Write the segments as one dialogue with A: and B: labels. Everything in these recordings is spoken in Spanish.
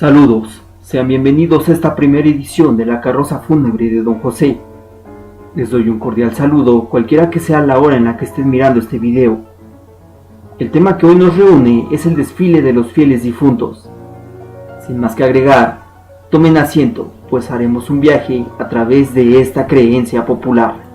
A: Saludos, sean bienvenidos a esta primera edición de la carroza fúnebre de Don José. Les doy un cordial saludo, cualquiera que sea la hora en la que estén mirando este video. El tema que hoy nos reúne es el desfile de los fieles difuntos. Sin más que agregar, tomen asiento, pues haremos un viaje a través de esta creencia popular.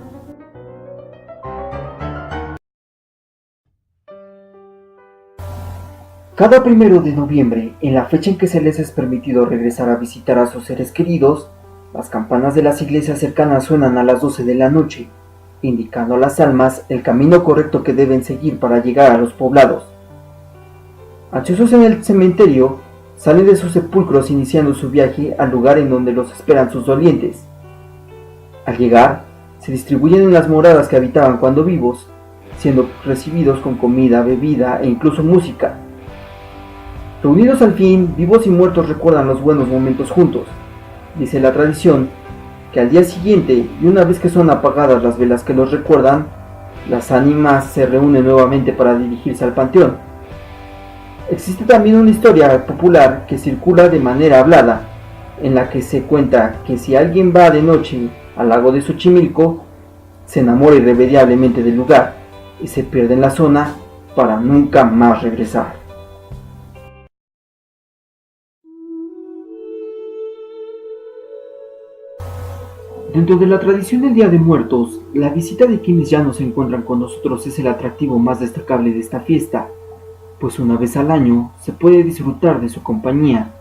A: Cada 1 de noviembre, en la fecha en que se les es permitido regresar a visitar a sus seres queridos, las campanas de las iglesias cercanas suenan a las 12 de la noche, indicando a las almas el camino correcto que deben seguir para llegar a los poblados. Ansiosos en el cementerio, salen de sus sepulcros iniciando su viaje al lugar en donde los esperan sus dolientes. Al llegar, se distribuyen en las moradas que habitaban cuando vivos, siendo recibidos con comida, bebida e incluso música. Reunidos al fin, vivos y muertos recuerdan los buenos momentos juntos. Dice la tradición que al día siguiente, y una vez que son apagadas las velas que los recuerdan, las ánimas se reúnen nuevamente para dirigirse al panteón. Existe también una historia popular que circula de manera hablada, en la que se cuenta que si alguien va de noche al lago de Xochimilco, se enamora irremediablemente del lugar y se pierde en la zona para nunca más regresar. Dentro de la tradición del Día de Muertos, la visita de quienes ya no se encuentran con nosotros es el atractivo más destacable de esta fiesta, pues una vez al año se puede disfrutar de su compañía.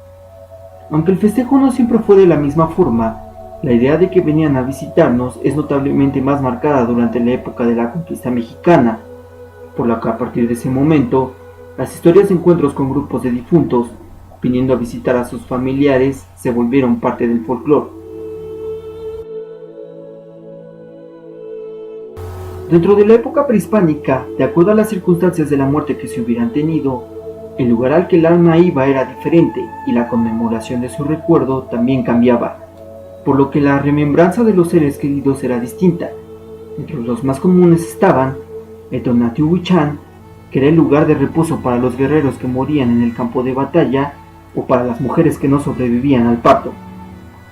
A: Aunque el festejo no siempre fue de la misma forma, la idea de que venían a visitarnos es notablemente más marcada durante la época de la conquista mexicana, por lo que a partir de ese momento, las historias de encuentros con grupos de difuntos, viniendo a visitar a sus familiares, se volvieron parte del folclore. Dentro de la época prehispánica, de acuerdo a las circunstancias de la muerte que se hubieran tenido, el lugar al que el alma iba era diferente y la conmemoración de su recuerdo también cambiaba, por lo que la remembranza de los seres queridos era distinta. Entre los más comunes estaban el Tonatiuh-Huichán, que era el lugar de reposo para los guerreros que morían en el campo de batalla o para las mujeres que no sobrevivían al parto.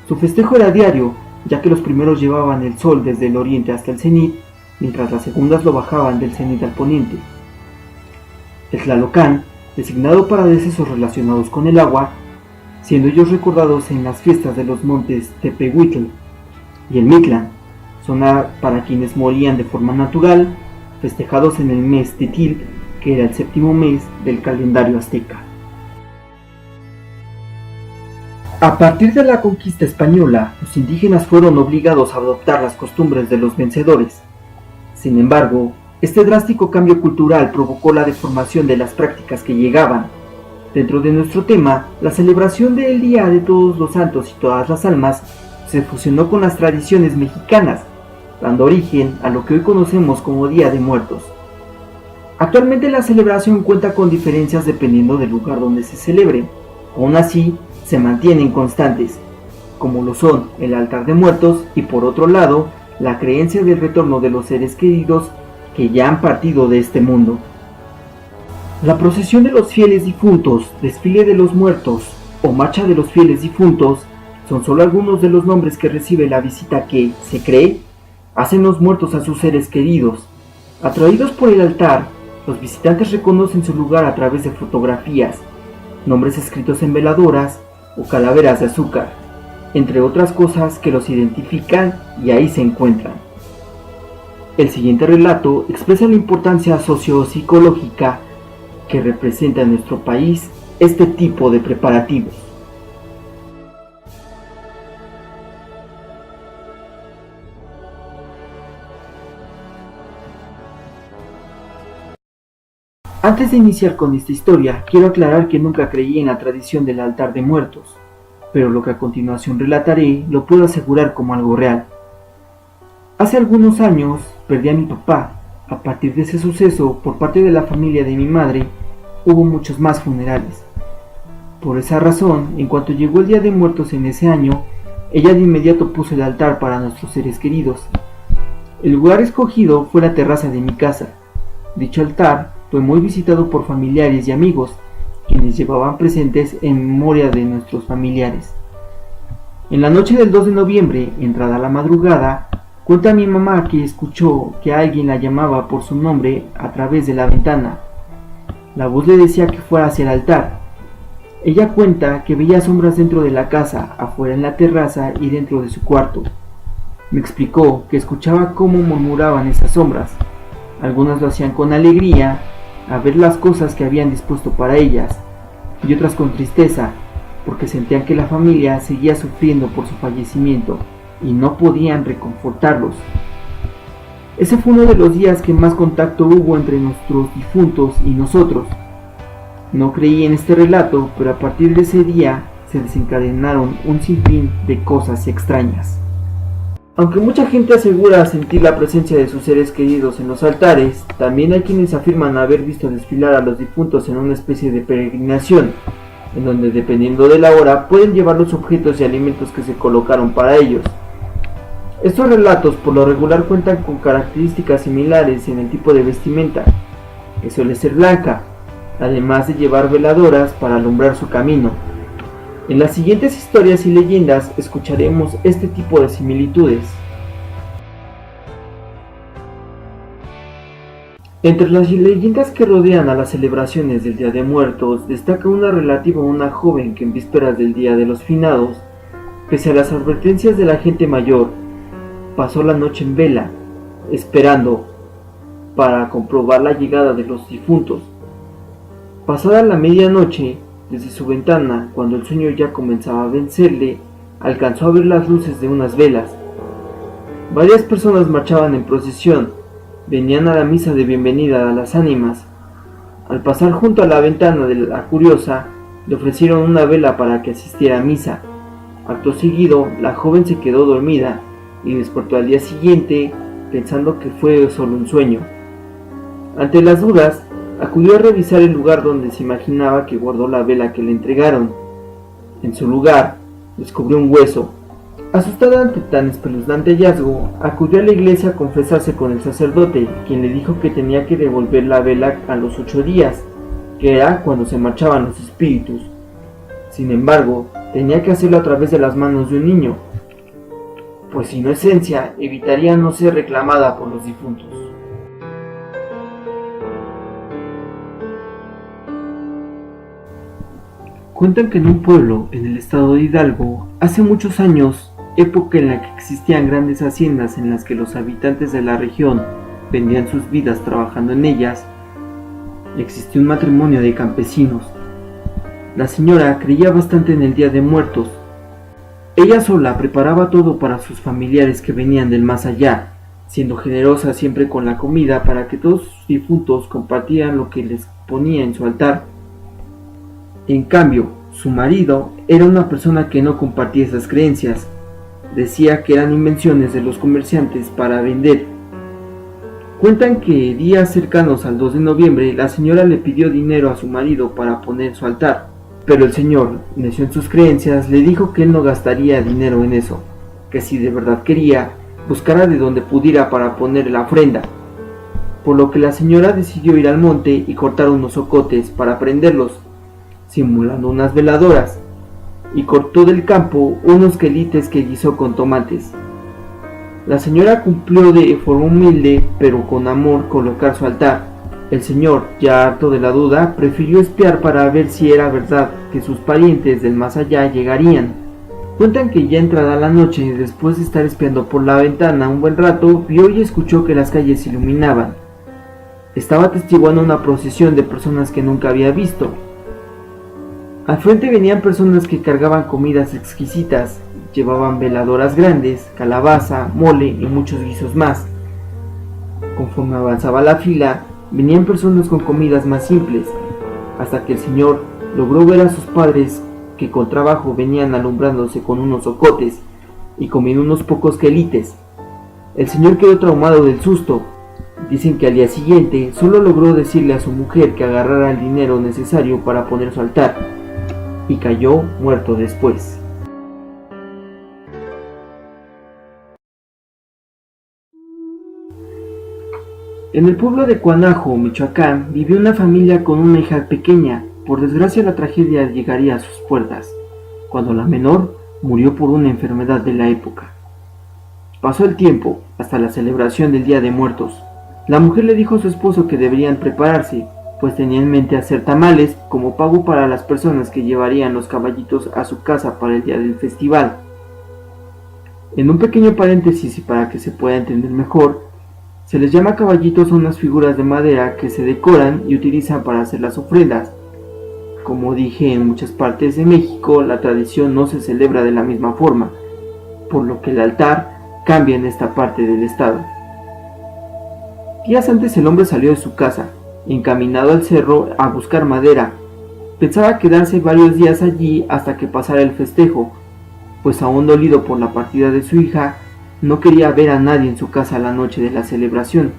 A: Su festejo era diario, ya que los primeros llevaban el sol desde el oriente hasta el cenit, mientras las segundas lo bajaban del cenit al poniente. El Tlalocán, designado para decesos relacionados con el agua, siendo ellos recordados en las fiestas de los montes Tepehuitl, y el Mictlán, zona para quienes morían de forma natural, festejados en el mes Tetil, que era el 7º mes del calendario azteca. A partir de la conquista española, los indígenas fueron obligados a adoptar las costumbres de los vencedores. Sin embargo, este drástico cambio cultural provocó la deformación de las prácticas que llegaban. Dentro de nuestro tema, la celebración del Día de Todos los Santos y Todas las Almas se fusionó con las tradiciones mexicanas, dando origen a lo que hoy conocemos como Día de Muertos. Actualmente la celebración cuenta con diferencias dependiendo del lugar donde se celebre. Aún así, se mantienen constantes, como lo son el altar de muertos y por otro lado, la creencia del retorno de los seres queridos que ya han partido de este mundo. La procesión de los fieles difuntos, desfile de los muertos o marcha de los fieles difuntos son solo algunos de los nombres que recibe la visita que, se cree, hacen los muertos a sus seres queridos. Atraídos por el altar, los visitantes reconocen su lugar a través de fotografías, nombres escritos en veladoras o calaveras de azúcar, entre otras cosas que los identifican y ahí se encuentran. El siguiente relato expresa la importancia sociopsicológica que representa en nuestro país este tipo de preparativos. Antes de iniciar con esta historia, quiero aclarar que nunca creí en la tradición del altar de muertos, pero lo que a continuación relataré lo puedo asegurar como algo real. Hace algunos años perdí a mi papá. A partir de ese suceso, por parte de la familia de mi madre, hubo muchos más funerales. Por esa razón, en cuanto llegó el Día de Muertos en ese año, ella de inmediato puso el altar para nuestros seres queridos. El lugar escogido fue la terraza de mi casa. Dicho altar fue muy visitado por familiares y amigos, quienes llevaban presentes en memoria de nuestros familiares. En la noche del 2 de noviembre, entrada la madrugada, cuenta mi mamá que escuchó que alguien la llamaba por su nombre a través de la ventana. La voz le decía que fuera hacia el altar. Ella cuenta que veía sombras dentro de la casa, afuera en la terraza y dentro de su cuarto. Me explicó que escuchaba cómo murmuraban esas sombras. Algunas lo hacían con alegría, a ver las cosas que habían dispuesto para ellas, y otras con tristeza, porque sentían que la familia seguía sufriendo por su fallecimiento y no podían reconfortarlos. Ese fue uno de los días que más contacto hubo entre nuestros difuntos y nosotros. No creí en este relato, pero a partir de ese día se desencadenaron un sinfín de cosas extrañas. Aunque mucha gente asegura sentir la presencia de sus seres queridos en los altares, también hay quienes afirman haber visto desfilar a los difuntos en una especie de peregrinación, en donde dependiendo de la hora pueden llevar los objetos y alimentos que se colocaron para ellos. Estos relatos por lo regular cuentan con características similares en el tipo de vestimenta, que suele ser blanca, además de llevar veladoras para alumbrar su camino. En las siguientes historias y leyendas escucharemos este tipo de similitudes. Entre las leyendas que rodean a las celebraciones del Día de Muertos, destaca una relativa a una joven que en vísperas del Día de los Finados, pese a las advertencias de la gente mayor, pasó la noche en vela, esperando para comprobar la llegada de los difuntos. Pasada la medianoche, desde su ventana, cuando el sueño ya comenzaba a vencerle, alcanzó a ver las luces de unas velas. Varias personas marchaban en procesión, venían a la misa de bienvenida a las ánimas. Al pasar junto a la ventana de la curiosa, le ofrecieron una vela para que asistiera a misa. Acto seguido, la joven se quedó dormida y despertó al día siguiente pensando que fue solo un sueño. Ante las dudas, acudió a revisar el lugar donde se imaginaba que guardó la vela que le entregaron. En su lugar, descubrió un hueso. Asustada ante tan espeluznante hallazgo, acudió a la iglesia a confesarse con el sacerdote, quien le dijo que tenía que devolver la vela a los 8 días, que era cuando se marchaban los espíritus. Sin embargo, tenía que hacerlo a través de las manos de un niño, pues su inocencia evitaría no ser reclamada por los difuntos. Cuentan que en un pueblo en el estado de Hidalgo, hace muchos años, época en la que existían grandes haciendas en las que los habitantes de la región vendían sus vidas trabajando en ellas, existió un matrimonio de campesinos. La señora creía bastante en el Día de Muertos. Ella sola preparaba todo para sus familiares que venían del más allá, siendo generosa siempre con la comida para que todos sus difuntos compartieran lo que les ponía en su altar. En cambio, su marido era una persona que no compartía esas creencias. Decía que eran invenciones de los comerciantes para vender. Cuentan que días cercanos al 2 de noviembre la señora le pidió dinero a su marido para poner su altar, pero el señor, necio en sus creencias, le dijo que él no gastaría dinero en eso, que si de verdad quería, buscara de donde pudiera para poner la ofrenda, por lo que la señora decidió ir al monte y cortar unos ocotes para prenderlos, simulando unas veladoras, y cortó del campo unos quelites que guisó con tomates. La señora cumplió de forma humilde, pero con amor, colocar su altar. El señor, ya harto de la duda, prefirió espiar para ver si era verdad que sus parientes del más allá llegarían. Cuentan que ya entrada la noche, después de estar espiando por la ventana un buen rato, vio y escuchó que las calles se iluminaban. Estaba atestiguando una procesión de personas que nunca había visto. Al frente venían personas que cargaban comidas exquisitas, llevaban veladoras grandes, calabaza, mole y muchos guisos más. Conforme avanzaba la fila, venían personas con comidas más simples, hasta que el señor logró ver a sus padres que con trabajo venían alumbrándose con unos ocotes y comiendo unos pocos quelites. El señor quedó traumado del susto. Dicen que al día siguiente solo logró decirle a su mujer que agarrara el dinero necesario para poner su altar, y cayó muerto después. En el pueblo de Cuanajo, Michoacán, vivió una familia con una hija pequeña. Por desgracia, la tragedia llegaría a sus puertas, cuando la menor murió por una enfermedad de la época. Pasó el tiempo hasta la celebración del Día de Muertos. La mujer le dijo a su esposo que deberían prepararse, pues tenía en mente hacer tamales como pago para las personas que llevarían los caballitos a su casa para el día del festival. En un pequeño paréntesis y para que se pueda entender mejor, se les llama caballitos a unas figuras de madera que se decoran y utilizan para hacer las ofrendas. Como dije, en muchas partes de México la tradición no se celebra de la misma forma, por lo que el altar cambia en esta parte del estado. Días antes el hombre salió de su casa, encaminado al cerro a buscar madera. Pensaba quedarse varios días allí hasta que pasara el festejo, pues aún dolido por la partida de su hija, no quería ver a nadie en su casa la noche de la celebración.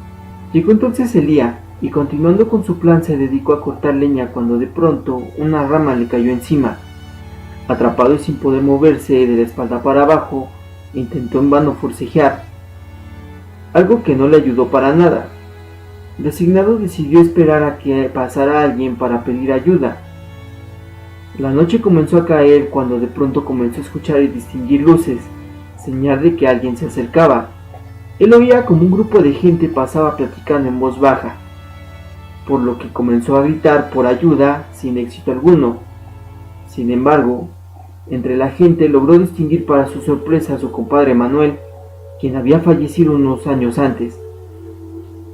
A: Llegó entonces el día, y continuando con su plan se dedicó a cortar leña cuando de pronto una rama le cayó encima. Atrapado y sin poder moverse de la espalda para abajo, intentó en vano forcejear, algo que no le ayudó para nada. Resignado decidió esperar a que pasara alguien para pedir ayuda. La noche comenzó a caer cuando de pronto comenzó a escuchar y distinguir luces, señal de que alguien se acercaba. Él oía como un grupo de gente pasaba platicando en voz baja, por lo que comenzó a gritar por ayuda sin éxito alguno. Sin embargo, entre la gente logró distinguir para su sorpresa a su compadre Manuel, quien había fallecido unos años antes.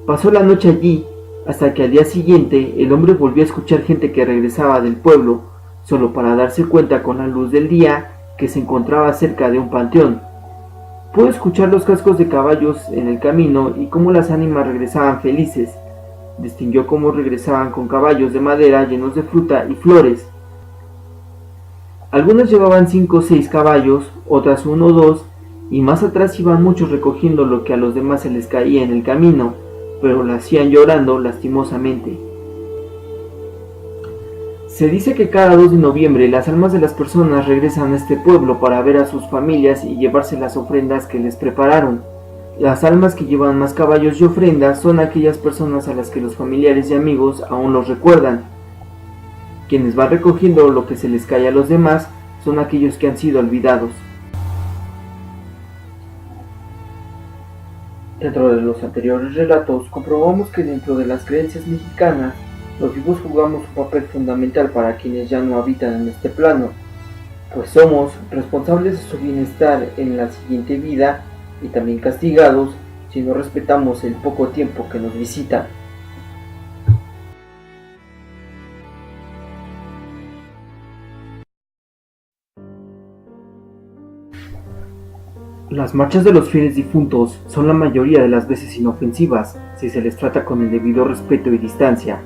A: Pasó la noche allí, hasta que al día siguiente el hombre volvió a escuchar gente que regresaba del pueblo, solo para darse cuenta con la luz del día que se encontraba cerca de un panteón. Pudo escuchar los cascos de caballos en el camino y cómo las ánimas regresaban felices. Distinguió cómo regresaban con caballos de madera llenos de fruta y flores. Algunas llevaban 5 o 6 caballos, otras 1 o 2, y más atrás iban muchos recogiendo lo que a los demás se les caía en el camino, pero lo hacían llorando lastimosamente. Se dice que cada 2 de noviembre las almas de las personas regresan a este pueblo para ver a sus familias y llevarse las ofrendas que les prepararon. Las almas que llevan más caballos y ofrendas son aquellas personas a las que los familiares y amigos aún los recuerdan. Quienes van recogiendo lo que se les cae a los demás son aquellos que han sido olvidados. Dentro de los anteriores relatos comprobamos que dentro de las creencias mexicanas, los vivos jugamos un papel fundamental para quienes ya no habitan en este plano, pues somos responsables de su bienestar en la siguiente vida y también castigados si no respetamos el poco tiempo que nos visita. Las marchas de los fieles difuntos son la mayoría de las veces inofensivas si se les trata con el debido respeto y distancia.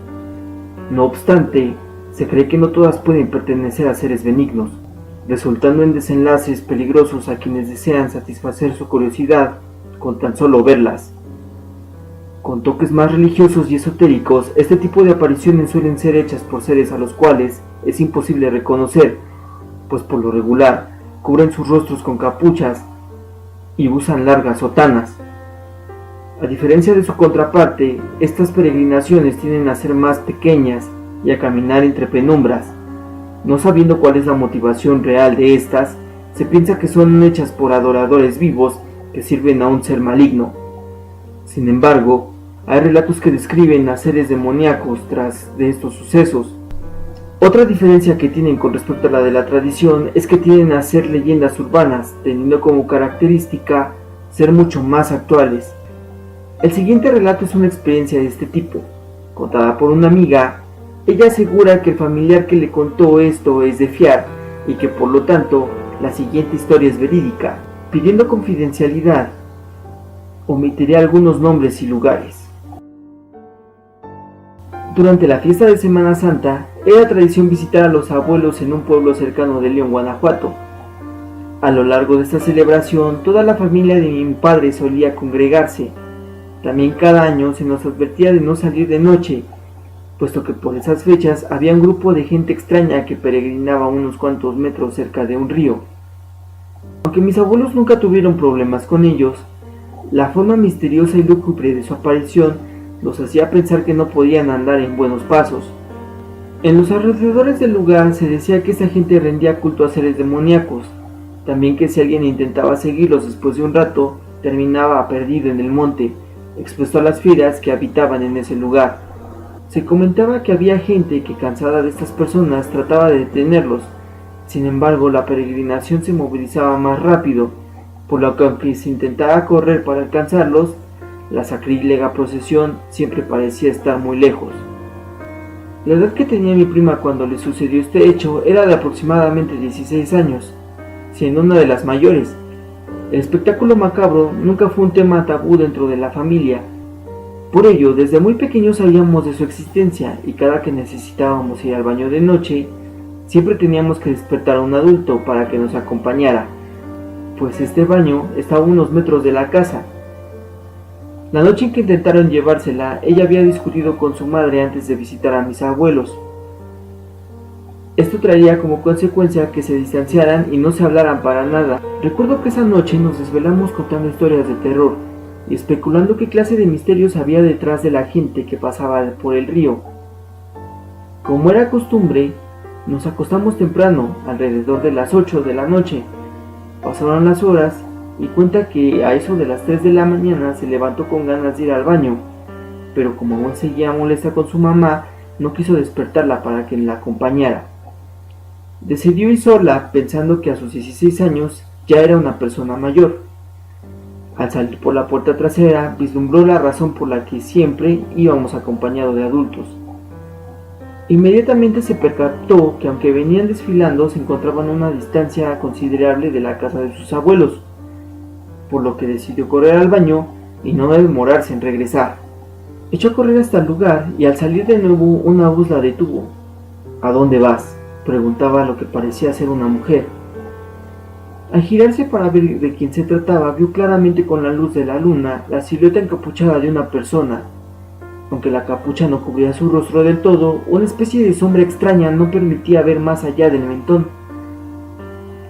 A: No obstante, se cree que no todas pueden pertenecer a seres benignos, resultando en desenlaces peligrosos a quienes desean satisfacer su curiosidad con tan solo verlas. Con toques más religiosos y esotéricos, este tipo de apariciones suelen ser hechas por seres a los cuales es imposible reconocer, pues por lo regular cubren sus rostros con capuchas y usan largas sotanas. A diferencia de su contraparte, estas peregrinaciones tienden a ser más pequeñas y a caminar entre penumbras. No sabiendo cuál es la motivación real de estas, se piensa que son hechas por adoradores vivos que sirven a un ser maligno. Sin embargo, hay relatos que describen a seres demoníacos tras de estos sucesos. Otra diferencia que tienen con respecto a la de la tradición es que tienden a ser leyendas urbanas, teniendo como característica ser mucho más actuales. El siguiente relato es una experiencia de este tipo, contada por una amiga. Ella asegura que el familiar que le contó esto es de fiar y que por lo tanto la siguiente historia es verídica. Pidiendo confidencialidad, omitiré algunos nombres y lugares. Durante la fiesta de Semana Santa, era tradición visitar a los abuelos en un pueblo cercano de León, Guanajuato. A lo largo de esta celebración, toda la familia de mi padre solía congregarse. También cada año se nos advertía de no salir de noche, puesto que por esas fechas había un grupo de gente extraña que peregrinaba unos cuantos metros cerca de un río. Aunque mis abuelos nunca tuvieron problemas con ellos, la forma misteriosa y lúgubre de su aparición los hacía pensar que no podían andar en buenos pasos. En los alrededores del lugar se decía que esta gente rendía culto a seres demoníacos, también que si alguien intentaba seguirlos después de un rato, terminaba perdido en el monte, expuesto a las fieras que habitaban en ese lugar. Se comentaba que había gente que, cansada de estas personas, trataba de detenerlos. Sin embargo, la peregrinación se movilizaba más rápido, por lo que aunque se intentaba correr para alcanzarlos, la sacrílega procesión siempre parecía estar muy lejos. La edad que tenía mi prima cuando le sucedió este hecho era de aproximadamente 16 años, siendo una de las mayores. El espectáculo macabro nunca fue un tema tabú dentro de la familia. Por ello, desde muy pequeños sabíamos de su existencia y cada que necesitábamos ir al baño de noche, siempre teníamos que despertar a un adulto para que nos acompañara, pues este baño estaba a unos metros de la casa. La noche en que intentaron llevársela, ella había discutido con su madre antes de visitar a mis abuelos. Esto traería como consecuencia que se distanciaran y no se hablaran para nada. Recuerdo que esa noche nos desvelamos contando historias de terror y especulando qué clase de misterios había detrás de la gente que pasaba por el río. Como era costumbre, nos acostamos temprano, alrededor de las 8 de la noche. Pasaron las horas y cuenta que a eso de las 3 de la mañana se levantó con ganas de ir al baño, pero como aún seguía molesta con su mamá, no quiso despertarla para que la acompañara. Decidió ir sola, pensando que a sus 16 años ya era una persona mayor. Al salir por la puerta trasera, vislumbró la razón por la que siempre íbamos acompañados de adultos. Inmediatamente se percató que aunque venían desfilando, se encontraban a una distancia considerable de la casa de sus abuelos, por lo que decidió correr al baño y no demorarse en regresar. Echó a correr hasta el lugar y al salir de nuevo una voz la detuvo. «¿A dónde vas?», preguntaba lo que parecía ser una mujer. Al girarse para ver de quién se trataba, vio claramente con la luz de la luna la silueta encapuchada de una persona. Aunque la capucha no cubría su rostro del todo, una especie de sombra extraña no permitía ver más allá del mentón.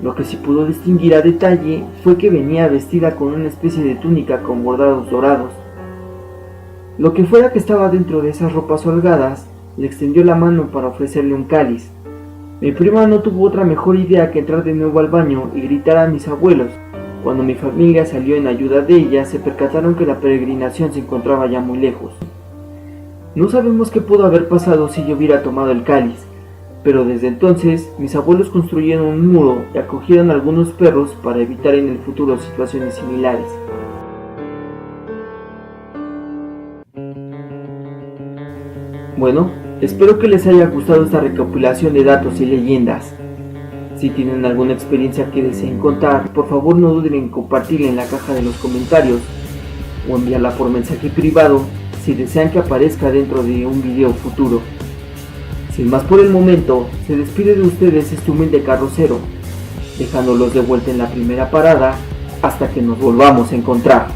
A: Lo que sí pudo distinguir a detalle fue que venía vestida con una especie de túnica con bordados dorados. Lo que fuera que estaba dentro de esas ropas holgadas, le extendió la mano para ofrecerle un cáliz. Mi prima no tuvo otra mejor idea que entrar de nuevo al baño y gritar a mis abuelos. Cuando mi familia salió en ayuda de ella, se percataron que la peregrinación se encontraba ya muy lejos. No sabemos qué pudo haber pasado si yo hubiera tomado el cáliz, pero desde entonces mis abuelos construyeron un muro y acogieron algunos perros para evitar en el futuro situaciones similares. Bueno, espero que les haya gustado esta recopilación de datos y leyendas. Si tienen alguna experiencia que deseen contar, por favor no duden en compartirla en la caja de los comentarios o enviarla por mensaje privado si desean que aparezca dentro de un video futuro. Sin más por el momento, se despide de ustedes este humilde carrocero, dejándolos de vuelta en la primera parada hasta que nos volvamos a encontrar.